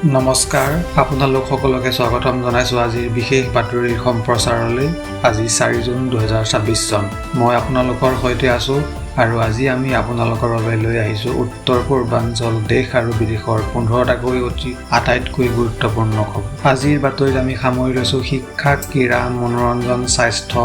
নমস্কাৰ, আপোনালোক সকলোকে স্বাগতম জনাইছোঁ আজিৰ বিশেষ বাতৰিৰ সম্প্ৰচাৰলৈ। আজি 4 জুন 2026 চন। মই আপোনালোকৰ সৈতে আছোঁ আৰু আজি আমি আপোনালোকৰ বাবে লৈ আহিছোঁ উত্তৰ পূৰ্বাঞ্চল দেশ আৰু বিদেশৰ 15টাকৈ আটাইতকৈ গুৰুত্বপূৰ্ণ খবৰ। আজিৰ বাতৰিত আমি সামৰি লৈছোঁ শিক্ষা, ক্ৰীড়া, মনোৰঞ্জন, স্বাস্থ্য,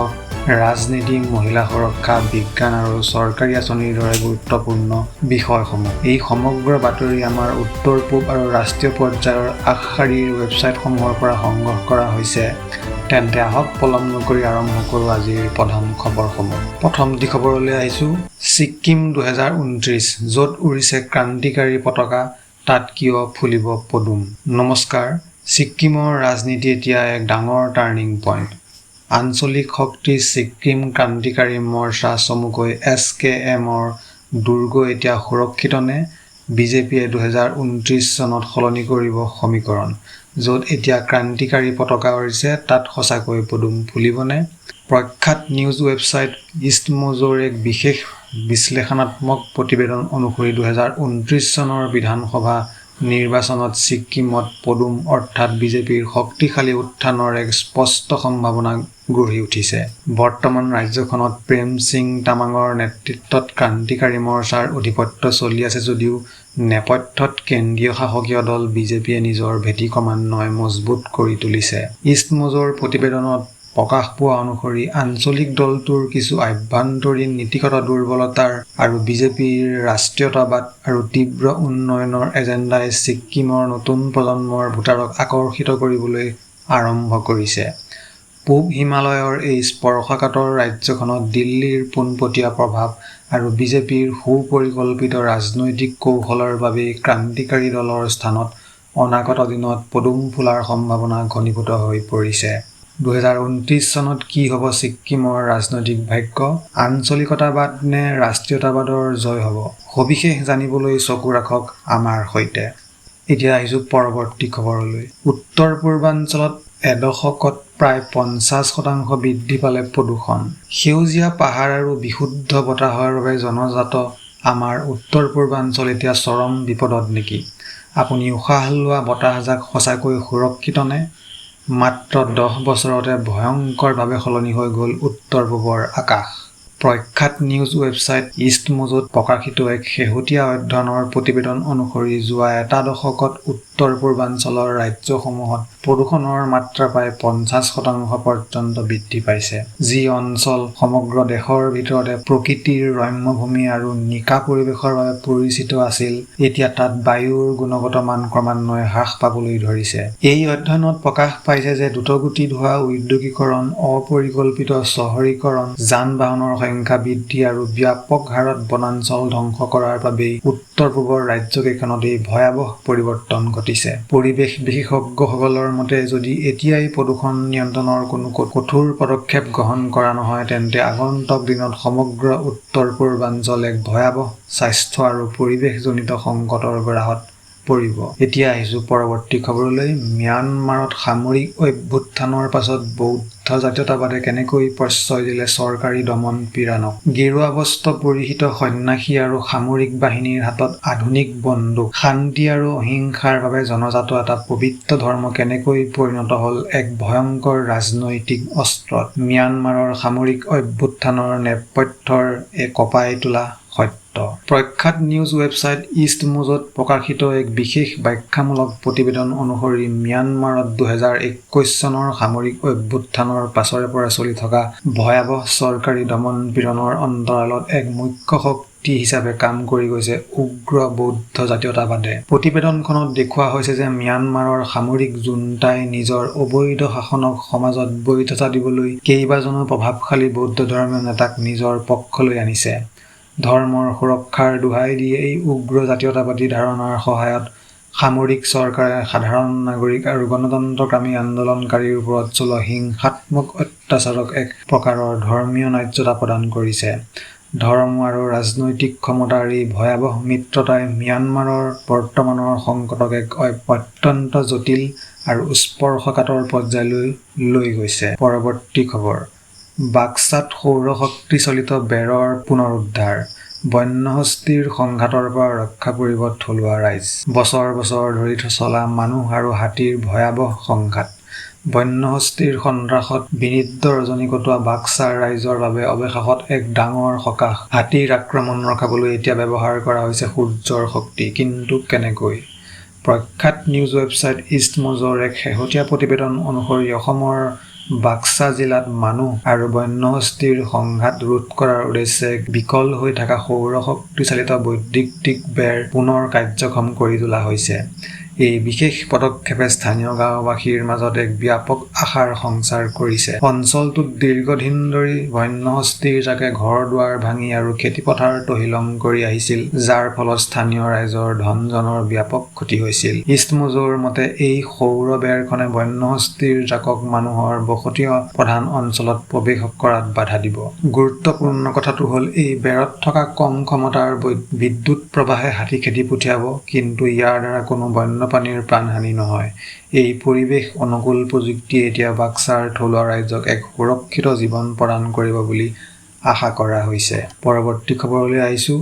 ৰাজনীতি, মহিলা সুৰক্ষা, বিজ্ঞান আৰু চৰকাৰী আঁচনিৰ দৰে গুৰুত্বপূৰ্ণ বিষয়সমূহ। এই সমগ্ৰ বাতৰি আমাৰ উত্তৰ পূব আৰু ৰাষ্ট্ৰীয় পৰ্যায়ৰ আগশাৰীৰ ৱেবছাইটসমূহৰ পৰা সংগ্ৰহ কৰা হৈছে। তেন্তে আহক পলম নকৰি আৰম্ভ কৰোঁ আজিৰ প্ৰধান খবৰসমূহ। প্ৰথমটি খবৰলৈ আহিছোঁ। ছিক্কিম 2029, য'ত উৰিছে ক্ৰান্তিকাৰী পতাকা, তাত কিয় ফুলিব পদুম? নমস্কাৰ। ছিক্কিমৰ ৰাজনীতি এতিয়া এক ডাঙৰ টাৰ্ণিং পইণ্ট। আঞ্চলিক শক্তি ছিক্কিম ক্ৰান্তিকাৰী মৰ্চা চমুকৈ SKMৰ দুৰ্গ এতিয়া সুৰক্ষিত নে? বিজেপিয়ে 2029 চনত সলনি কৰিব সমীকৰণ। য'ত এতিয়া ক্ৰান্তিকাৰী পতাকা উৰিছে, তাত সঁচাকৈ পদুম ফুলিবনে? প্ৰখ্যাত নিউজ ৱেবছাইট ইষ্টমোজৰ এক বিশেষ বিশ্লেষণাত্মক প্ৰতিবেদন অনুসৰি 2029 চনৰ বিধানসভা নিৰ্বাচনত ছিক্কিমত পদুম অৰ্থাৎ বিজেপিৰ শক্তিশালী উত্থানৰ এক স্পষ্ট সম্ভাৱনা গঢ়ি উঠিছে। বৰ্তমান ৰাজ্যখনত প্ৰেম সিং তামাঙৰ নেতৃত্বত ক্ৰান্তিকাৰী মৰ্চাৰ আধিপত্য চলি আছে যদিও নেপথ্যত কেন্দ্ৰীয় শাসকীয় দল বিজেপিয়ে নিজৰ ভেটি ক্ৰমান্বয়ে মজবুত কৰি তুলিছে। ইষ্টমোজৰ প্ৰতিবেদনত প্ৰকাশ পোৱা অনুসৰি আঞ্চলিক দলটোৰ কিছু আভ্যন্তৰীণ নীতিগত দুৰ্বলতাৰ আৰু বিজেপিৰ ৰাষ্ট্ৰীয়তাবাদ আৰু তীব্ৰ উন্নয়নৰ এজেণ্ডাই ছিক্কিমৰ নতুন প্ৰজন্মৰ ভোটাৰক আকৰ্ষিত কৰিবলৈ আৰম্ভ কৰিছে। পূব হিমালয়ৰ এই স্পৰ্শকাতৰ ৰাজ্যখনত দিল্লীৰ পোনপটীয়া প্ৰভাৱ আৰু বিজেপিৰ সুপৰিকল্পিত ৰাজনৈতিক কৌশলৰ বাবেই ক্ৰান্তিকাৰী দলৰ স্থানত অনাগত দিনত পদুম ফুলাৰ সম্ভাৱনা ঘনীভূত হৈ পৰিছে। 2029 চনত কি হ'ব ছিক্কিমৰ ৰাজনৈতিক ভাগ্য? আঞ্চলিকতাবাদ নে ৰাষ্ট্ৰীয়তাবাদৰ জয় হ'ব? সবিশেষ জানিবলৈ চকু ৰাখক আমাৰ সৈতে। এতিয়া আহিছোঁ পৰৱৰ্তী খবৰলৈ। উত্তৰ পূৰ্বাঞ্চলত এদশকত প্ৰায় 50% বৃদ্ধি পালে প্ৰদূষণ। সেউজীয়া পাহাৰ আৰু বিশুদ্ধ বতাহৰ বাবে জনাজাত আমাৰ উত্তৰ পূৰ্বাঞ্চল এতিয়া চৰম বিপদত নেকি? আপুনি উশাহ লোৱা বতাহজাক সঁচাকৈ সুৰক্ষিত নে? মাত্ৰ 10 বছৰতে ভয়ংকৰভাৱে সলনি হৈ গ'ল উত্তৰ পূবৰ আকাশ। প্ৰখ্যাত নিউজ ৱেবছাইট ইষ্টমোজত প্ৰকাশিত এক শেহতীয়া অধ্যয়নৰ প্ৰতিবেদন অনুসৰি যোৱা এটা দশকত উত্তৰ পূৰ্বাঞ্চলৰ ৰাজ্যসমূহত প্ৰদূষণৰ মাত্ৰা প্ৰায় 50% পৰ্যন্ত বৃদ্ধি পাইছে। যি অঞ্চল সমগ্ৰ দেশৰ ভিতৰতে প্ৰকৃতিৰ ৰম্যভূমি আৰু নিকা পৰিৱেশৰ বাবে পৰিচিত আছিল, এতিয়া তাত বায়ুৰ গুণগত মান ক্ৰমান্বয়ে হ্ৰাস পাবলৈ ধৰিছে। এই অধ্যয়নত প্ৰকাশ পাইছে যে দ্ৰুতগতিত হোৱা ঔদ্যোগিকৰণ, অপৰিকল্পিত চহৰীকৰণ, যান-বাহনৰ সংখ্যা বৃদ্ধি আৰু ব্যাপক হাৰত বনাঞ্চল ধ্বংস কৰাৰ বাবেই উত্তৰ পূবৰ ৰাজ্যকেইখনত এই ভয়াৱহ পৰিৱৰ্তন ঘটিছে। পৰিৱেশ বিশেষজ্ঞসকলৰ মতে যদি এতিয়াই প্ৰদূষণ নিয়ন্ত্ৰণৰ কোনো কঠোৰ পদক্ষেপ গ্ৰহণ কৰা নহয়, তেন্তে আগন্তুক দিনত সমগ্ৰ উত্তৰ পূৰ্বাঞ্চল এক ভয়াৱহ স্বাস্থ্য আৰু পৰিৱেশজনিত সংকটৰ গৰাহত পৰিব। এতিয়া আহিছোঁ পৰৱৰ্তী খবৰলৈ। ম্যানমাৰত সামৰিক অভ্যুত্থানৰ পাছত বৌদ্ধ জাতীয়তাবাদে কেনেকৈ প্ৰশ্ৰয় দিলে চৰকাৰী দমন পীড়নক? গেৰুৱা বস্ত্ৰ পৰিহিত সন্ন্যাসী আৰু সামৰিক বাহিনীৰ হাতত আধুনিক বন্দুক। শান্তি আৰু অহিংসাৰ বাবে জনাজাত এটা পবিত্ৰ ধৰ্ম কেনেকৈ পৰিণত হ'ল এক ভয়ংকৰ ৰাজনৈতিক অস্ত্ৰত? ম্যানমাৰৰ সামৰিক অভ্যুত্থানৰ নেপথ্যৰ এক কঁপাই তোলা সত্য। প্ৰখ্যাত নিউজ ৱেবছাইট ইষ্টমোজত প্ৰকাশিত এক বিশেষ ব্যাখ্যামূলক প্ৰতিবেদন অনুসৰি ম্যানমাৰত 2021 চনৰ সামৰিক অভ্যুত্থানৰ পাছৰে পৰা চলি থকা ভয়াৱহ চৰকাৰী দমন পীড়নৰ অন্তৰালত এক মুখ্য শক্তি হিচাপে কাম কৰি গৈছে উগ্ৰ বৌদ্ধ জাতীয়তাবাদে। প্ৰতিবেদনখনত দেখুওৱা হৈছে যে ম্যানমাৰৰ সামৰিক জুণ্টাই নিজৰ অবৈধ শাসনক সমাজত বৈধতা দিবলৈ কেইবাজনো প্ৰভাৱশালী বৌদ্ধ ধৰ্মীয় নেতাক নিজৰ পক্ষলৈ আনিছে। ধৰ্মৰ সুৰক্ষাৰ দোহাই দি এই উগ্ৰ জাতীয়তাবাদী ধাৰণাৰ সহায়ত সামৰিক চৰকাৰে সাধাৰণ নাগৰিক আৰু গণতন্ত্ৰকামী আন্দোলনকাৰীৰ ওপৰত চলোৱা হিংসাত্মক অত্যাচাৰক এক প্ৰকাৰৰ ধৰ্মীয় ন্যায্যতা প্ৰদান কৰিছে। ধৰ্ম আৰু ৰাজনৈতিক ক্ষমতাৰ এই ভয়াৱহ মিত্ৰতাই ম্যানমাৰৰ বৰ্তমানৰ সংকটক এক অত্যন্ত জটিল আৰু স্পৰ্শকাতৰ পৰ্যায়লৈ লৈ গৈছে। পৰৱৰ্তী খবৰ। বাক্সাত সৌৰশক্তি চলিত বেৰৰ পুনৰুদ্ধাৰ। বন্যহস্তীৰ সংঘাতৰ পৰা ৰক্ষা পৰিব থলুৱা ৰাইজ। বছৰ বছৰ ধৰি চলা মানুহ আৰু হাতীৰ ভয়াৱহ সংঘাত। বন্যহস্তীৰ সন্ত্ৰাসত বিনিদ্ৰ ৰজনী কটোৱা বাক্সাৰ ৰাইজৰ বাবে অৱশেষত এক ডাঙৰ সকাহ। হাতীৰ আক্ৰমণ ৰখাবলৈ এতিয়া ব্যৱহাৰ কৰা হৈছে সূৰ্যৰ শক্তি। কিন্তু কেনেকৈ? প্ৰখ্যাত নিউজ ৱেবছাইট ইষ্টমোজৰ এক শেহতীয়া প্ৰতিবেদন অনুসৰি অসমৰ বাক্সা জিলাত মানুহ আৰু বন্যহস্তীৰ সংঘাত ৰোধ কৰাৰ উদ্দেশ্যে বিকল হৈ থকা সৌৰ শক্তিচালিত বৈদ্যুতিক বেৰ পুনৰ কাৰ্যক্ষম কৰি তোলা হৈছে। এই বিশেষ পদক্ষেপে স্থানীয় গাঁওবাসীৰ মাজত এক ব্যাপক আশাৰ সঞ্চাৰ কৰিছে। অঞ্চলটোত দীৰ্ঘদিন ধৰি বন্যহস্তীৰ জাকে ঘৰ-দুৱাৰ ভাঙি আৰু খেতিপথাৰ তহিলং কৰি আহিছিল, যাৰ ফলত স্থানীয় ৰাইজৰ ধন-জনৰ ব্যাপক ক্ষতি হৈছিল। ইষ্টমোজৰ মতে এই সৌৰ বেৰখনে বন্যহস্তীৰ জাকক মানুহৰ বসতি প্ৰধান অঞ্চলত প্ৰৱেশ কৰাত বাধা দিব। গুৰুত্বপূৰ্ণ কথাটো হ'ল এই বেৰত থকা কম ক্ষমতাৰ বিদ্যুৎ প্ৰবাহে হাতী খেদি পঠিয়াব, কিন্তু ইয়াৰ দ্বাৰা কোনো বন্যপ্ৰাণীৰ প্ৰাণহানি নহয়। এই পৰিৱেশ অনুকূল প্ৰযুক্তিয়ে এতিয়া বাক্সাৰ থলুৱা ৰাইজক এক সুৰক্ষিত জীৱন প্ৰদান কৰিব বুলি আশা কৰা হৈছে। পৰৱৰ্তী খবৰলৈ আহিছোঁ।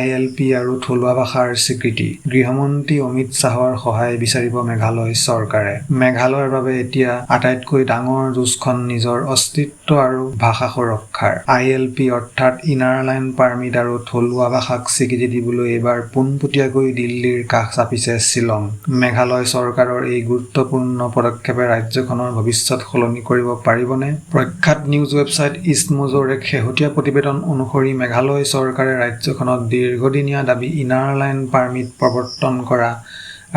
ILP আৰু থলুৱা ভাষাৰ স্বীকৃতি। গৃহমন্ত্ৰী অমিত শ্বাহৰ সহায় বিচাৰিব মেঘালয় চৰকাৰে। মেঘালয়ৰ বাবে এতিয়া আটাইতকৈ ডাঙৰ যুঁজখন নিজৰ অস্তিত্ব আৰু ভাষা সুৰক্ষাৰ। ILP অৰ্থাৎ ইনাৰ লাইন পাৰ্মিট আৰু থলুৱা ভাষাক স্বীকৃতি দিবলৈ এইবাৰ পোনপটীয়াকৈ দিল্লীৰ কাষ চাপিছে শ্বিলং। মেঘালয় চৰকাৰৰ এই গুৰুত্বপূৰ্ণ পদক্ষেপে ৰাজ্যখনৰ ভৱিষ্যত সলনি কৰিব পাৰিবনে? প্ৰখ্যাত নিউজ ৱেবছাইট ইষ্টমোজৰ এক শেহতীয়া প্ৰতিবেদন অনুসৰি মেঘালয় চৰকাৰে ৰাজ্যখনত দীৰ্ঘদিনীয়া দাবী ইনাৰ লাইন পাৰ্মিট প্ৰৱৰ্তন কৰা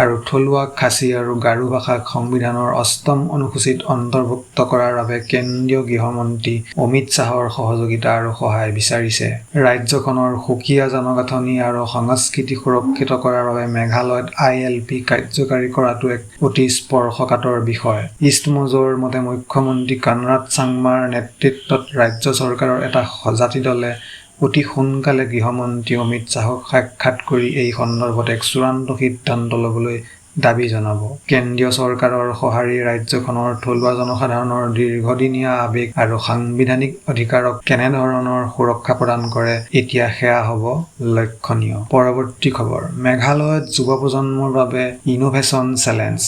আৰু থলুৱা খাচী আৰু গাৰো ভাষাক সংবিধানৰ ৮ম অনুসূচীত অন্তৰ্ভুক্ত কৰাৰ বাবে কেন্দ্ৰীয় গৃহমন্ত্ৰী অমিত শ্বাহৰ সহযোগিতা আৰু সহায় বিচাৰিছে। ৰাজ্যখনৰ সুকীয়া জনগাঁথনি আৰু সংস্কৃতি সুৰক্ষিত কৰাৰ বাবে মেঘালয়ত ILP কাৰ্যকাৰী কৰাটো এক অতি স্পৰ্শকাতৰ বিষয়। ইষ্টমোজৰ মতে মুখ্যমন্ত্ৰী কনৰাড চাংমাৰ নেতৃত্বত ৰাজ্য চৰকাৰৰ এটা সজাতি দলে অতি সোনকালে গৃহমন্ত্ৰী অমিত শ্বাহক সাক্ষাৎ কৰি এই সন্দৰ্ভত এক চূড়ান্ত সিদ্ধান্ত ল'বলৈ দাবী জনাব। কেন্দ্ৰীয় চৰকাৰৰ সঁহাৰি ৰাজ্যখনৰ থলুৱা জনসাধাৰণৰ দীৰ্ঘদিনীয়া আৱেগ আৰু সাংবিধানিক অধিকাৰক কেনেধৰণৰ সুৰক্ষা প্ৰদান কৰে, এতিয়া সেয়া হ'ব লক্ষণীয়। পৰৱৰ্তী খবৰ। মেঘালয়ত যুৱ প্ৰজন্মৰ বাবে ইনোভেচন চেলেঞ্জ।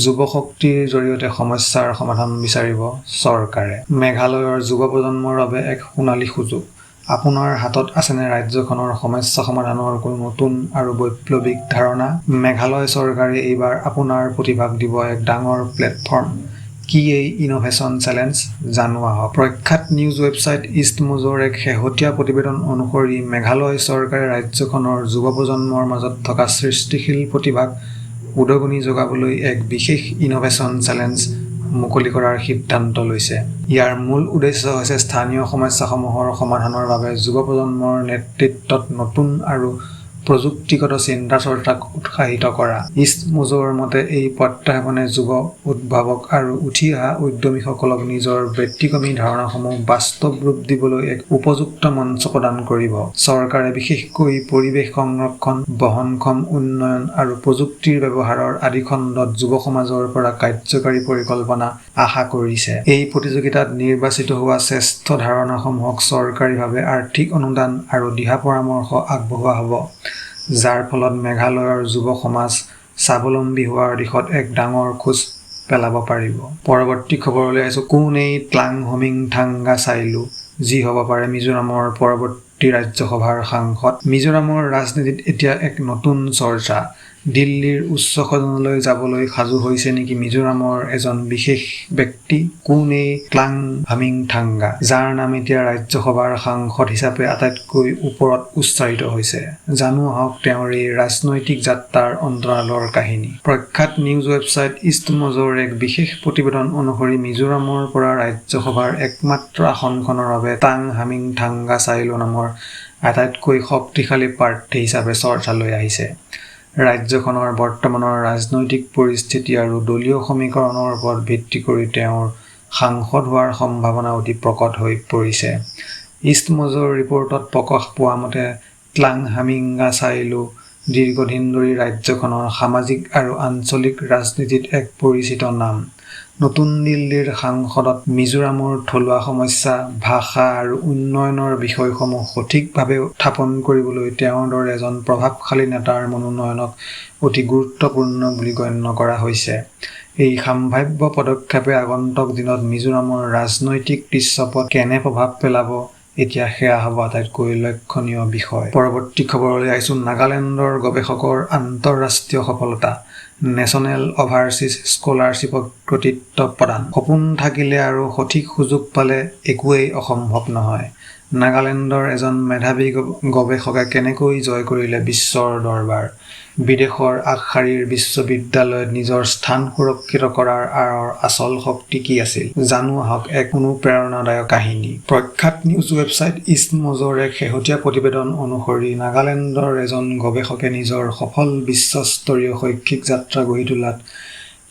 যুৱ শক্তিৰ জৰিয়তে সমস্যাৰ সমাধান বিচাৰিব চৰকাৰে। মেঘালয়ৰ যুৱ প্ৰজন্মৰ বাবে এক সোণালী সুযোগ। আপোনাৰ হাতত আছেনে ৰাজ্যখনৰ সমস্যা সমাধানৰ কোনো নতুন আৰু বৈপ্লৱিক ধাৰণা? মেঘালয় চৰকাৰে এইবাৰ আপোনাৰ প্ৰতিভাক দিব এক ডাঙৰ প্লেটফৰ্ম। কি এই ইনোভেচন চেলেঞ্জ? জানো আহক। প্ৰখ্যাত নিউজ ৱেবছাইট ইষ্টমোজৰ এক শেহতীয়া প্ৰতিবেদন অনুসৰি মেঘালয় চৰকাৰে ৰাজ্যখনৰ যুৱ প্ৰজন্মৰ মাজত থকা সৃষ্টিশীল প্ৰতিভাক উদগনি যোগাবলৈ এক বিশেষ ইনোভেচন চেলেঞ্জ মুকলি কৰাৰ সিদ্ধান্ত লৈছে। ইয়াৰ মূল উদ্দেশ্য হৈছে স্থানীয় সমস্যাসমূহৰ সমাধানৰ বাবে যুৱ প্ৰজন্মৰ নেতৃত্বত নতুন আৰু প্ৰযুক্তিগত চিন্তা চৰ্চাক উৎসাহিত কৰা। ইষ্টমোজৰ মতে এই প্ৰত্যাহ্বানে যুৱ উদ্ভাৱক আৰু উঠি অহা উদ্যমীসকলক নিজৰ ব্যতিক্ৰমী ধাৰণাসমূহ বাস্তৱ ৰূপ দিবলৈ এক উপযুক্ত মঞ্চ প্ৰদান কৰিব। চৰকাৰে বিশেষকৈ পৰিৱেশ সংৰক্ষণ, বহনক্ষম উন্নয়ন আৰু প্ৰযুক্তিৰ ব্যৱহাৰৰ আদি খণ্ডত যুৱ সমাজৰ পৰা কাৰ্যকাৰী পৰিকল্পনা আশা কৰিছে। এই প্ৰতিযোগিতাত নিৰ্বাচিত হোৱা শ্ৰেষ্ঠ ধাৰণাসমূহক চৰকাৰীভাৱে আৰ্থিক অনুদান আৰু দিহা পৰামৰ্শ আগবঢ়োৱা হ'ব, যাৰ ফলত মেঘালয়ৰ যুৱ সমাজ স্বাৱলম্বী হোৱাৰ দিশত এক ডাঙৰ খোজ পেলাব পাৰিব। পৰৱৰ্তী খবৰলৈ আহিছোঁ। কোন এই ট্লাং হোমিংথাংগা চাইলু, যি হ'ব পাৰে মিজোৰামৰ পৰৱৰ্তী ৰাজ্যসভাৰ সাংসদ? মিজোৰামৰ ৰাজনীতিত এতিয়া এক নতুন চৰ্চা। দিল্লীৰ উচ্চ সদনলৈ যাবলৈ সাজু হৈছে নেকি মিজোৰামৰ এজন বিশেষ ব্যক্তি? কোন এই ট্লাং হোমিংথাংগা, যাৰ নাম এতিয়া ৰাজ্যসভাৰ সাংসদ হিচাপে আটাইতকৈ ওপৰত উচ্চাৰিত হৈছে? জানো আহক তেওঁৰ এই ৰাজনৈতিক যাত্ৰাৰ অন্তৰালৰ কাহিনী। প্ৰখ্যাত নিউজ ৱেবছাইট ইষ্টমোজৰ এক বিশেষ প্ৰতিবেদন অনুসৰি মিজোৰামৰ পৰা ৰাজ্যসভাৰ একমাত্ৰ আসনখনৰ বাবে ট্লাং হোমিংথাংগা চাইলু নামৰ আটাইতকৈ শক্তিশালী প্ৰাৰ্থী হিচাপে চৰ্চালৈ আহিছে। ৰাজ্যখনৰ বৰ্তমানৰ ৰাজনৈতিক পৰিস্থিতি আৰু দলীয় সমীকৰণৰ ওপৰত ভিত্তি কৰি তেওঁৰ সাংসদ হোৱাৰ সম্ভাৱনা অতি প্ৰকট হৈ পৰিছে। ইষ্টমোজৰ ৰিপৰ্টত প্ৰকাশ পোৱা মতে ট্লাং হোমিংগা চাইলু দীৰ্ঘদিন ধৰি ৰাজ্যখনৰ সামাজিক আৰু আঞ্চলিক ৰাজনীতিত এক পৰিচিত নাম। নতুন দিল্লীৰ সাংসদত মিজোৰামৰ থলুৱা সমস্যা, ভাষা আৰু উন্নয়নৰ বিষয়সমূহ সঠিকভাৱে উত্থাপন কৰিবলৈ তেওঁৰ দৰে এজন প্ৰভাৱশালী নেতাৰ মনোনয়নক অতি গুৰুত্বপূৰ্ণ বুলি গণ্য কৰা হৈছে। এই সম্ভাৱ্য পদক্ষেপে আগন্তুক দিনত মিজোৰামৰ ৰাজনৈতিক দৃশ্যপট কেনে প্ৰভাৱ পেলাব, এতিয়া সেয়া হ'ব আটাইতকৈ লক্ষণীয় বিষয়। পৰৱৰ্তী খবৰলৈ আহিছোঁ। নাগালেণ্ডৰ গৱেষকৰ আন্তঃৰাষ্ট্ৰীয় সফলতা, নেশ্যনেল অভাৰচিজ স্কলাৰশ্বিপক কৃতিত্ব প্ৰদান। সপোন থাকিলে আৰু সঠিক সুযোগ পালে একোৱেই অসম্ভৱ নহয়। নাগালেণ্ডৰ এজন মেধাৱী গৱেষকে কেনেকৈ জয় কৰিলে বিশ্বৰ দৰবাৰ। বিদেশৰ আগশাৰীৰ বিশ্ববিদ্যালয়ত নিজৰ স্থান সুৰক্ষিত কৰাৰ আঁৰৰ আচল শক্তি কি আছিল, জানো আহক এক অনুপ্ৰেৰণাদায়ক কাহিনী। প্ৰখ্যাত নিউজ ৱেবছাইট ইষ্টমজৰ এক শেহতীয়া প্ৰতিবেদন অনুসৰি নাগালেণ্ডৰ এজন গৱেষকে নিজৰ সফল বিশ্বস্তৰীয় শৈক্ষিক যাত্ৰা গঢ়ি তোলাত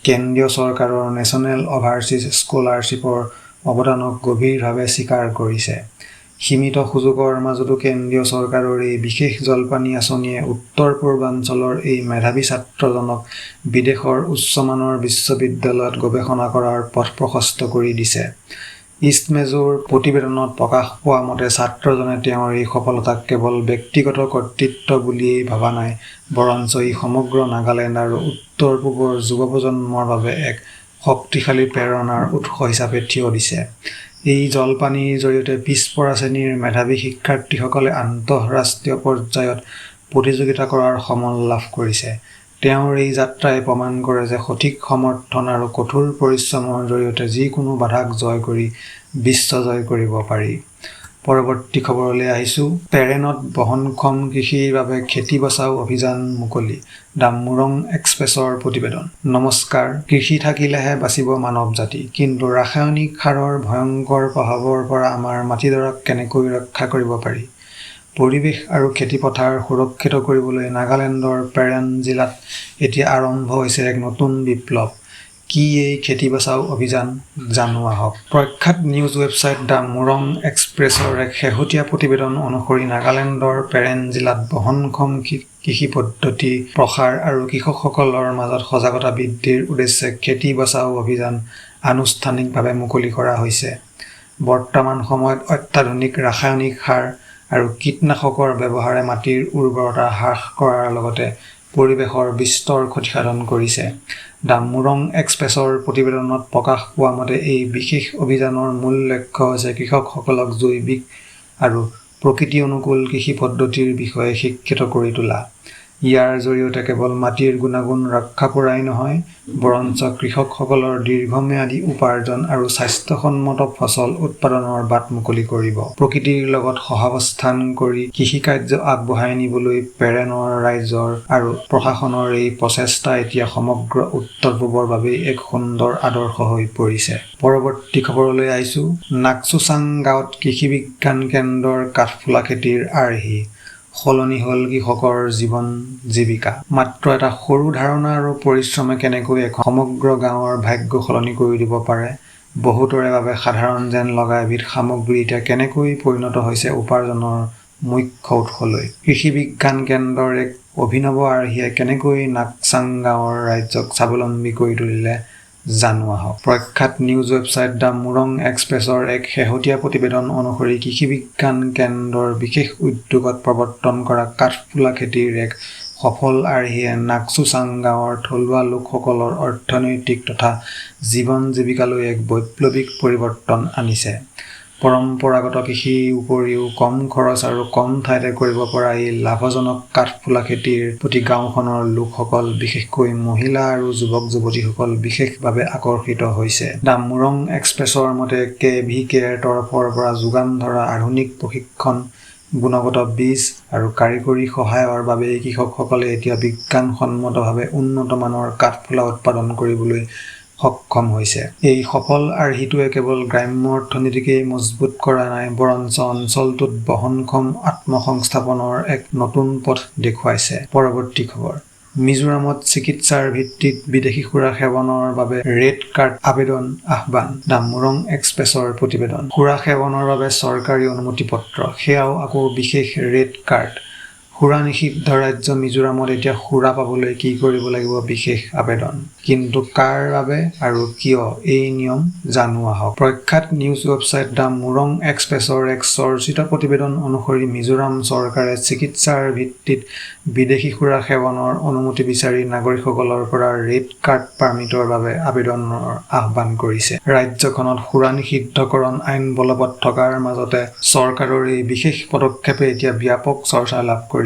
কেন্দ্ৰীয় চৰকাৰৰ নেশ্যনেল অভাৰচিজ স্কলাৰশ্বিপৰ অৱদানক গভীৰভাৱে স্বীকাৰ কৰিছে। সীমিত সুযোগৰ মাজতো কেন্দ্ৰীয় চৰকাৰৰ এই বিশেষ জলপানী আঁচনিয়ে উত্তৰ-পূৰ্বাঞ্চলৰ এই মেধাৱী ছাত্ৰজনক বিদেশৰ উচ্চমানৰ বিশ্ববিদ্যালয়ত গৱেষণা কৰাৰ পথ প্ৰশস্ত কৰি দিছে। ইষ্টমেজৰ প্ৰতিবেদনত প্ৰকাশ পোৱা মতে ছাত্ৰজনে তেওঁৰ এই সফলতাক কেৱল ব্যক্তিগত কৰ্তৃত্ব বুলিয়েই ভবা নাই, বৰঞ্চ ই সমগ্ৰ নাগালেণ্ড আৰু উত্তৰ-পূবৰ যুৱ প্ৰজন্মৰ বাবে এক শক্তিশালী প্ৰেৰণাৰ উৎস হিচাপে থিয় দিছে। এই জলপানীৰ জৰিয়তে পিছপৰা শ্ৰেণীৰ মেধাৱী শিক্ষাৰ্থীসকলে আন্তঃৰাষ্ট্ৰীয় পৰ্যায়ত প্ৰতিযোগিতা কৰাৰ সমল লাভ কৰিছে। তেওঁৰ এই যাত্ৰাই প্ৰমাণ কৰে যে সঠিক সমৰ্থন আৰু কঠোৰ পৰিশ্ৰমৰ জৰিয়তে যিকোনো বাধাক জয় কৰি বিশ্ব জয় কৰিব পাৰি। পৰৱৰ্তী খবৰলৈ আহিছোঁ। পেৰেনত বহনক্ষম কৃষিৰ বাবে খেতি বচাও অভিযান মুকলি। ডামোৰং এক্সপ্ৰেছৰ প্ৰতিবেদন। নমস্কাৰ। কৃষি থাকিলেহে বাচিব মানৱ জাতি, কিন্তু ৰাসায়নিক সাৰৰ ভয়ংকৰ প্ৰভাৱৰ পৰা আমাৰ মাটিডৰাক কেনেকৈ ৰক্ষা কৰিব পাৰি? পৰিৱেশ আৰু খেতিপথাৰ সুৰক্ষিত কৰিবলৈ নাগালেণ্ডৰ পেৰেন জিলাত এতিয়া আৰম্ভ হৈছে এক নতুন বিপ্লৱ। কি এই খেতি বচাও অভিযান, জানো আহক। প্ৰখ্যাত নিউজ ৱেবছাইট ডামোৰং এক্সপ্ৰেছৰ এক শেহতীয়া প্ৰতিবেদন অনুসৰি নাগালেণ্ডৰ পেৰেন জিলাত বহনক্ষম কৃষি পদ্ধতি প্ৰসাৰ আৰু কৃষকসকলৰ মাজত সজাগতা বৃদ্ধিৰ উদ্দেশ্যে খেতি বচাও অভিযান আনুষ্ঠানিকভাৱে মুকলি কৰা হৈছে। বৰ্তমান সময়ত অত্যাধুনিক ৰাসায়নিক সাৰ আৰু কীটনাশকৰ ব্যৱহাৰে মাটিৰ উৰ্বৰতা হ্ৰাস কৰাৰ লগতে পৰিৱেশৰ বিস্তৰ ক্ষতিসাধন কৰিছে। ডামোৰং এক্সপ্ৰেছৰ প্ৰতিবেদনত প্ৰকাশ পোৱা মতে এই বিশেষ অভিযানৰ মূল লক্ষ্য হৈছে কৃষকসকলক জৈৱিক আৰু প্ৰকৃতি অনুকূল কৃষি পদ্ধতিৰ বিষয়ে শিক্ষিত কৰি তোলা। ইয়াৰ জৰিয়তে কেৱল মাটিৰ গুণাগুণ ৰক্ষা কৰাই নহয়, বৰঞ্চ কৃষকসকলৰ দীৰ্ঘম্যাদী উপাৰ্জন আৰু স্বাস্থ্যসন্মত ফচল উৎপাদনৰ বাট মুকলি কৰিব। প্ৰকৃতিৰ লগত সহাৱস্থান কৰি কৃষিকাৰ্য আগবঢ়াই নিবলৈ পেৰেনৰ ৰাইজৰ আৰু প্ৰশাসনৰ এই প্ৰচেষ্টা এতিয়া সমগ্ৰ উত্তৰ-পূবৰ বাবেই এক সুন্দৰ আদৰ্শ হৈ পৰিছে। পৰৱৰ্তী খবৰলৈ আহিছোঁ। নাকচুচাং গাঁৱত কৃষি বিজ্ঞান কেন্দ্ৰৰ কাঠফুলা খেতিৰ আৰ্হি, সলনি হ'ল কৃষকৰ জীৱন জীৱিকা। মাত্ৰ এটা সৰু ধাৰণা আৰু পৰিশ্ৰমে কেনেকৈ এক সমগ্ৰ গাঁৱৰ ভাগ্য সলনি কৰি দিব পাৰে। বহুতৰে বাবে সাধাৰণ যেন লগা এবিধ সামগ্ৰী এতিয়া কেনেকৈ পৰিণত হৈছে উপাৰ্জনৰ মুখ্য উৎসলৈ। কৃষি বিজ্ঞান কেন্দ্ৰৰ এক অভিনৱ আৰ্হিয়ে কেনেকৈ নাকচাং গাঁৱৰ ৰাইজক স্বাৱলম্বী কৰি তুলিলে, জানো আহক। প্ৰখ্যাত নিউজ ৱেবছাইট ডামোৰং এক্সপ্ৰেছৰ এক শেহতীয়া প্ৰতিবেদন অনুসৰি কৃষি বিজ্ঞান কেন্দ্ৰৰ বিশেষ উদ্যোগত প্ৰৱৰ্তন কৰা কাঠফুলা খেতিৰ এক সফল আৰ্হিয়ে নাকচুচাং গাঁৱৰ থলুৱা লোকসকলৰ অৰ্থনৈতিক তথা জীৱন জীৱিকালৈ এক বৈপ্লৱিক পৰিৱৰ্তন আনিছে। পৰম্পৰাগত কৃষিৰ উপৰিও কম খৰচ আৰু কম ঠাইতে কৰিব পৰা এই লাভজনক কাঠফুলা খেতিৰ প্ৰতি গাঁওখনৰ লোকসকল, বিশেষকৈ মহিলা আৰু যুৱক-যুৱতীসকল বিশেষভাৱে আকৰ্ষিত হৈছে। ডামোৰং এক্সপ্ৰেছৰ মতে KVKৰ তৰফৰ পৰা যোগান ধৰা আধুনিক প্ৰশিক্ষণ, গুণগত বীজ আৰু কাৰিকৰী সহায়ৰ বাবে কৃষকসকলে এতিয়া বিজ্ঞানসন্মতভাৱে উন্নত মানৰ কাঠফুলা উৎপাদন কৰিবলৈ সক্ষম হৈছে। এই সফল আৰ্হিটোৱে কেৱল গ্ৰাম্য অৰ্থনীতিকেই মজবুত কৰা নাই, বৰঞ্চ অঞ্চলটোত বহনক্ষম আত্মসংস্থাপনৰ এক নতুন পথ দেখুৱাইছে। পৰৱৰ্তী খবৰ। মিজোৰামত চিকিৎসাৰ ভিত্তিত বিদেশী সুৰা সেৱনৰ বাবে ৰেড কাৰ্ড আবেদন আহ্বান। ডামোৰং এক্সপ্ৰেছৰ প্ৰতিবেদন। সুৰা সেৱনৰ বাবে চৰকাৰী অনুমতি পত্ৰ, সেয়াও আকৌ বিশেষ ৰেড কাৰ্ড। সুৰা নিষিদ্ধ ৰাজ্য মিজোৰামত এতিয়া সুৰা পাবলৈ কি কৰিব লাগিব? বিশেষ আবেদন। কিন্তু কাৰ বাবে আৰু কিয় এই নিয়ম জানো আহক। প্ৰখ্যাত নিউজ ৱেবছাইট দ্য মুৰং এক্সপ্ৰেছৰ এক চৰ্চিত প্ৰতিবেদন অনুসৰি মিজোৰাম চৰকাৰে চিকিৎসাৰ ভিত্তিত বিদেশী সুৰা সেৱনৰ অনুমতি বিচাৰি নাগৰিকসকলৰ পৰা ৰেড কাৰ্ড পাৰ্মিটৰ বাবে আবেদনৰ আহ্বান কৰিছে। ৰাজ্যখনত সুৰা নিষিদ্ধকৰণ আইন বলবৎ থকাৰ মাজতে চৰকাৰৰ এই বিশেষ পদক্ষেপে এতিয়া ব্যাপক চৰ্চা লাভ কৰিছে।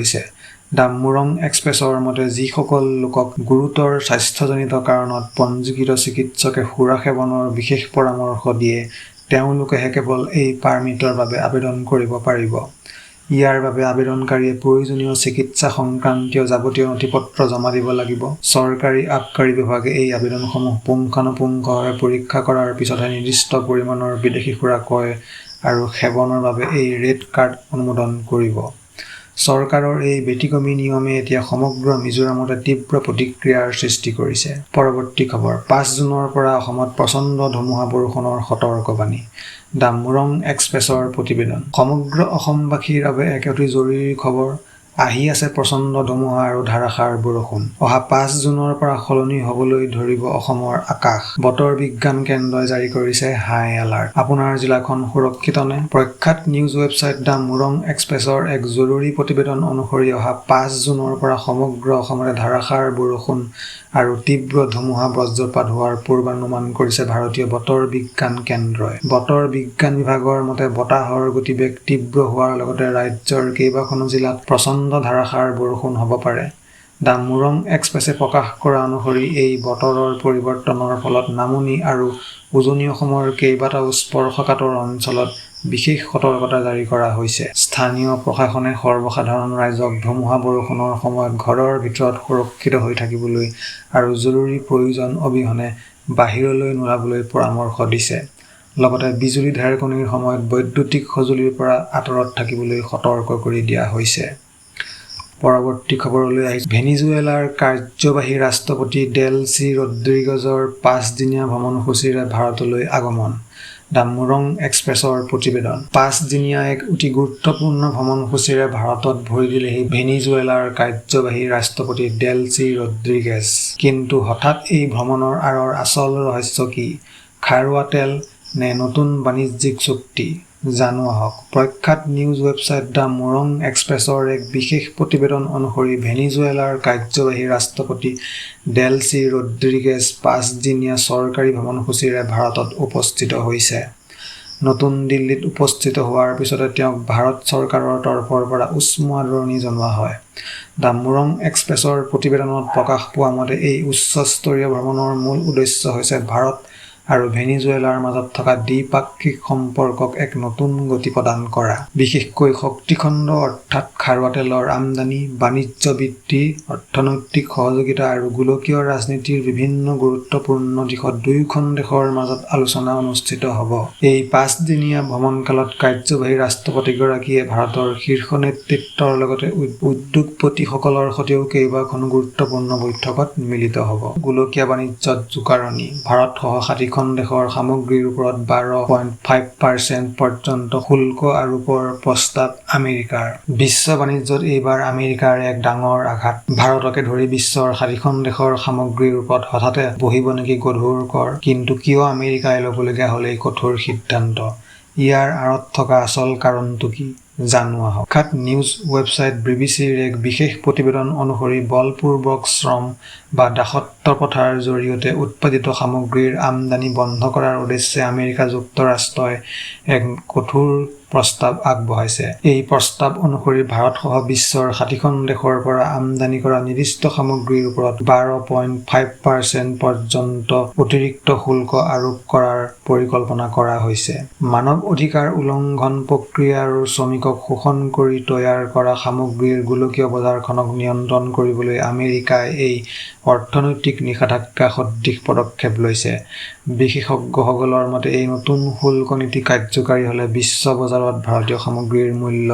দ্য মুৰং এক্সপ্ৰেছৰ মতে যিসকল লোকক গুৰুতৰ স্বাস্থ্যজনিত কাৰণত পঞ্জীকৃত চিকিৎসকে সুৰা সেৱনৰ বিশেষ পৰামৰ্শ দিয়ে তেওঁলোকেহে কেৱল এই পাৰ্মিটৰ বাবে আবেদন কৰিব পাৰিব। ইয়াৰ বাবে আবেদনকাৰীয়ে প্ৰয়োজনীয় চিকিৎসা সংক্ৰান্তীয় যাৱতীয় নথিপত্ৰ জমা দিব লাগিব। চৰকাৰী আবকাৰী বিভাগে এই আবেদনসমূহ পুংখানুপুংখভাৱে পৰীক্ষা কৰাৰ পিছতহে নিৰ্দিষ্ট পৰিমাণৰ বিদেশী সুৰা ক্ৰয় আৰু সেৱনৰ বাবে এই ৰেড কাৰ্ড অনুমোদন কৰিব। চৰকাৰৰ এই ব্যতিক্ৰমী নিয়মে এতিয়া সমগ্ৰ মিজোৰামতে তীব্ৰ প্ৰতিক্ৰিয়াৰ সৃষ্টি কৰিছে। পৰৱৰ্তী খবৰ 5 জুনৰ পৰা অসমত প্ৰচণ্ড ধুমুহা বৰষুণৰ সতৰ্কবাণী। দ্য মুৰং এক্সপ্ৰেছৰ প্ৰতিবেদন। সমগ্ৰ অসমবাসীৰ বাবে এক অতি জৰুৰী খবৰ। আহি আছে প্ৰচণ্ড ধুমুহা আৰু ধাৰাসাৰ বৰষুণ। অহা 5 জুনৰ পৰা সলনি হ'বলৈ ধৰিব অসমৰ আকাশ। বতৰ বিজ্ঞান কেন্দ্ৰই জাৰি কৰিছে হাই এলাৰ্ট। আপোনাৰ জিলাখন সুৰক্ষিত নে? প্ৰখ্যাত নিউজ ৱেবছাইট দ্য মুৰং এক্সপ্ৰেছৰ এক জৰুৰী প্ৰতিবেদন অনুসৰি অহা 5 জুনৰ পৰা সমগ্ৰ অসমতে ধাৰাসাৰ বৰষুণ আৰু তীব্ৰ ধুমুহা বজ্ৰপাত হোৱাৰ পূৰ্বানুমান কৰিছে ভাৰতীয় বতৰ বিজ্ঞান কেন্দ্ৰই। বতৰ বিজ্ঞান বিভাগৰ মতে বতাহৰ গতিবেগ তীব্ৰ হোৱাৰ লগতে ৰাজ্যৰ কেইবাখনো জিলাত প্ৰচণ্ড ধাৰাসাৰ বৰষুণ হ'ব পাৰে। দ্য মুৰং এক্সপ্ৰেছে প্ৰকাশ কৰা অনুসৰি এই বতৰৰ পৰিৱৰ্তনৰ ফলত নামনি আৰু উজনি অসমৰ কেইবাটাও স্পৰ্শকাতৰ অঞ্চলত বিশেষ সতৰ্কতা জাৰি কৰা হৈছে। স্থানীয় প্ৰশাসনে সৰ্বসাধাৰণ ৰাইজক ধুমুহা বৰষুণৰ সময়ত ঘৰৰ ভিতৰত সুৰক্ষিত হৈ থাকিবলৈ আৰু জৰুৰী প্ৰয়োজন অবিহনে বাহিৰলৈ নোলাবলৈ পৰামৰ্শ দিছে। লগতে বিজুলী ঢেৰেকনিৰ সময়ত বৈদ্যুতিক সঁজুলিৰ পৰা আঁতৰত থাকিবলৈ সতৰ্ক কৰি দিয়া হৈছে। পৰৱৰ্তী খবৰলৈ আহিছে। ভেনিজুৱেলাৰ কাৰ্যবাহী ৰাষ্ট্ৰপতি ডেলচি ৰড্ৰিগেজৰ 5 দিনীয়া ভ্ৰমণসূচীৰে ভাৰতলৈ আগমন। দ্য মুৰং এক্সপ্ৰেছৰ প্ৰতিবেদন। 5 দিনীয়া এক অতি গুৰুত্বপূৰ্ণ ভ্ৰমণসূচীৰে ভাৰতত ভৰি দিলেহি ভেনিজুৱেলাৰ কাৰ্যবাহী ৰাষ্ট্ৰপতি ডেলচি ৰড্ৰিগেজ। কিন্তু হঠাৎ এই ভ্ৰমণৰ আঁৰৰ আচল ৰহস্য কি? খাৰুৱা তেল নে নতুন বাণিজ্যিক চুক্তি? জানো আহক। প্ৰখ্যাত নিউজ ৱেবছাইট দ্য মুৰং এক্সপ্ৰেছৰ এক বিশেষ প্ৰতিবেদন অনুসৰি ভেনিজুৱেলাৰ কাৰ্যবাহী ৰাষ্ট্ৰপতি ডেলচি ৰড্ৰিগেজ 5 দিনীয়া চৰকাৰী ভ্ৰমণসূচীৰে ভাৰতত উপস্থিত হৈছে। নতুন দিল্লীত উপস্থিত হোৱাৰ পিছতে তেওঁক ভাৰত চৰকাৰৰ তৰফৰ পৰা উষ্ম আদৰণি জনোৱা হয়। দ্য মুৰং এক্সপ্ৰেছৰ প্ৰতিবেদনত প্ৰকাশ পোৱা মতে এই উচ্চস্তৰীয় ভ্ৰমণৰ মূল উদ্দেশ্য হৈছে ভাৰত আৰু ভেনিজুৱেলাৰ মাজত থকা দ্বিপাক্ষিক সম্পৰ্কক এক নতুন গতি প্ৰদান কৰা। বিশেষকৈ শক্তিখণ্ড অৰ্থাৎ খাৰুৱা তেলৰ আমদানি, বাণিজ্য বৃদ্ধি, অৰ্থনৈতিক সহযোগিতা আৰু গোলকীয় ৰাজনীতিৰ বিভিন্ন গুৰুত্বপূৰ্ণ দিশত দুয়োখন দেশৰ মাজত আলোচনা অনুষ্ঠিত হ'ব। এই 5 দিনীয়া ভ্ৰমণকালত কাৰ্যবাহী ৰাষ্ট্ৰপতিগৰাকীয়ে ভাৰতৰ শীৰ্ষ নেতৃত্বৰ লগতে উদ্যোগপতিসকলৰ সৈতেও কেইবাখনো গুৰুত্বপূৰ্ণ বৈঠকত মিলিত হ'ব। গোলকীয় বাণিজ্যত জোকাৰণি। ভাৰতসহ 60খন দেশৰ সামগ্ৰীৰ ওপৰত 12.5% পৰ্যন্ত শুল্ক আৰোপৰ প্ৰস্তাৱ আমেৰিকাৰ। বিশ্ব বাণিজ্যত এইবাৰ আমেৰিকাৰ এক ডাঙৰ আঘাত। ভাৰতকে ধৰি বিশ্বৰ 60খন দেশৰ সামগ্ৰীৰ ওপৰত হঠাতে বহিব নেকি গধুৰ কৰ? কিন্তু কিয় আমেৰিকাই ল'বলগীয়া হ'ল এই কঠোৰ সিদ্ধান্ত? ইয়াৰ আঁৰত থকা আচল কাৰণটো কি? জানো আহক। বিখ্যাত নিউজ ৱেবছাইট বিবিচিৰ এক বিশেষ প্ৰতিবেদন অনুসৰি বলপূৰ্বক শ্ৰম বা দাসত্ব প্ৰথাৰ জৰিয়তে উৎপাদিত সামগ্ৰীৰ আমদানি বন্ধ কৰাৰ উদ্দেশ্যে আমেৰিকা যুক্তৰাষ্ট্ৰই এক কঠোৰ প্ৰস্তাৱ আগবঢ়াইছে। এই প্ৰস্তাৱ অনুসৰি ভাৰতসহ বিশ্বৰ 60খন দেশৰ পৰা আমদানি কৰা নিৰ্দিষ্ট সামগ্ৰীৰ ওপৰত 12.5% পৰ্যন্ত অতিৰিক্ত শুল্ক আৰোপ কৰাৰ পৰিকল্পনা কৰা হৈছে। মানৱ অধিকাৰ উলংঘন প্ৰক্ৰিয়া আৰু শ্ৰমিকক শোষণ কৰি তৈয়াৰ কৰা সামগ্ৰীৰ গোলকীয় বজাৰখনক নিয়ন্ত্ৰণ কৰিবলৈ আমেৰিকাই এই অৰ্থনৈতিক নিষেধাজ্ঞা সদৃশ পদক্ষেপ লৈছে। বিশেষজ্ঞসকলৰ মতে এই নতুন শুল্ক নীতি কাৰ্যকাৰী হ'লে বিশ্ব বজাৰত ভাৰতীয় সামগ্ৰীৰ মূল্য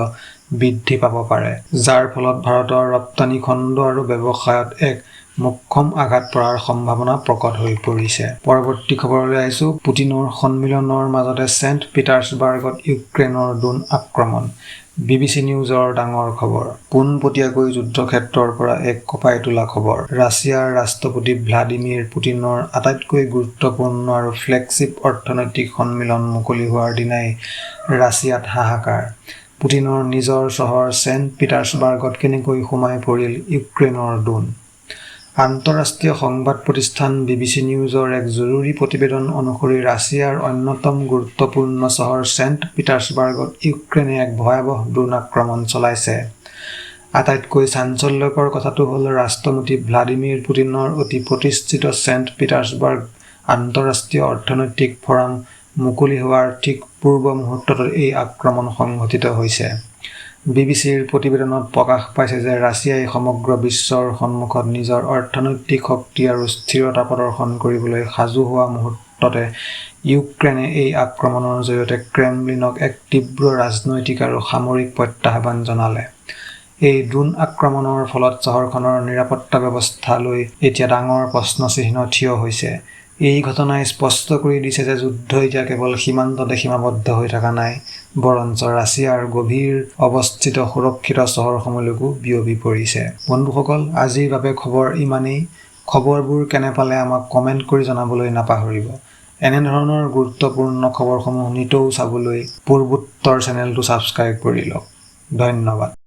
বৃদ্ধি পাব পাৰে, যাৰ ফলত ভাৰতৰ ৰপ্তানি খণ্ড আৰু ব্যৱসায়ত এক মোক্ষম আঘাত পৰাৰ সম্ভাৱনা প্ৰকট হৈ পৰিছে। পৰৱৰ্তী খবৰলৈ আহিছোঁ। পুটিনৰ সন্মিলনৰ মাজতে ছেণ্ট পিটাৰ্ছবাৰ্গত ইউক্ৰেইনৰ ড্ৰোন আক্ৰমণ। BBC নিউজৰ ডাঙৰ খবৰ। পোনপটীয়াকৈ যুদ্ধক্ষেত্ৰৰ পৰা এক কঁপাই তোলা খবৰ। ৰাছিয়াৰ ৰাষ্ট্ৰপতি ভ্লাদিমিৰ পুটিনৰ আটাইতকৈ গুৰুত্বপূৰ্ণ আৰু ফ্লেগশ্বিপ অৰ্থনৈতিক সন্মিলন মুকলি হোৱাৰ দিনাই ৰাছিয়াত হাহাকাৰ। পুটিনৰ নিজৰ চহৰ ছেণ্ট পিটাৰ্ছবাৰ্গত কেনেকৈ সোমাই পৰিল ইউক্ৰেইনৰ ড্ৰোন। আন্তঃৰাষ্ট্ৰীয় সংবাদ প্ৰতিষ্ঠান BBC নিউজৰ এক জৰুৰী প্ৰতিবেদন অনুসৰি ৰাছিয়াৰ অন্যতম গুৰুত্বপূৰ্ণ চহৰ ছেণ্ট পিটাৰ্ছবাৰ্গত ইউক্ৰেইনে এক ভয়াৱহ ড্ৰোন আক্ৰমণ চলাইছে। আটাইতকৈ চাঞ্চল্যকৰ কথাটো হ'ল ৰাষ্ট্ৰপতি ভ্লাদিমিৰ পুটিনৰ অতি প্ৰতিষ্ঠিত ছেণ্ট পিটাৰ্ছবাৰ্গ আন্তঃৰাষ্ট্ৰীয় অৰ্থনৈতিক ফৰাম মুকলি হোৱাৰ ঠিক পূৰ্ব মুহূৰ্তত এই আক্ৰমণ সংঘটিত হৈছে। BBCৰ প্ৰতিবেদনত প্ৰকাশ পাইছে যে ৰাছিয়াই সমগ্ৰ বিশ্বৰ সন্মুখত নিজৰ অৰ্থনৈতিক শক্তি আৰু স্থিৰতা প্ৰদৰ্শন কৰিবলৈ সাজু হোৱা মুহূৰ্ততে ইউক্ৰেইনে এই আক্ৰমণৰ জৰিয়তে ক্ৰেমলিনক এক তীব্ৰ ৰাজনৈতিক আৰু সামৰিক প্ৰত্যাহ্বান জনালে। এই ড্ৰোন আক্ৰমণৰ ফলত চহৰখনৰ নিৰাপত্তা ব্যৱস্থালৈ এতিয়া ডাঙৰ প্ৰশ্নচিহ্ন থিয় হৈছে। এই ঘটনাই স্পষ্ট কৰি দিছে যে যুদ্ধ এতিয়া কেৱল সীমান্ততে সীমাবদ্ধ হৈ থকা নাই, বৰঞ্চ ৰাছিয়াৰ গভীৰ অৱস্থিত সুৰক্ষিত চহৰসমূহলৈকো বিয়পি পৰিছে। বন্ধুসকল, আজিৰ বাবে খবৰ ইমানেই। খবৰবোৰ কেনে পালে আমাক কমেণ্ট কৰি জনাবলৈ নাপাহৰিব। এনেধৰণৰ গুৰুত্বপূৰ্ণ খবৰসমূহ নিতৌ চাবলৈ পূৰ্বোত্তৰ চেনেলটো ছাবস্ক্ৰাইব কৰি লওক। ধন্যবাদ।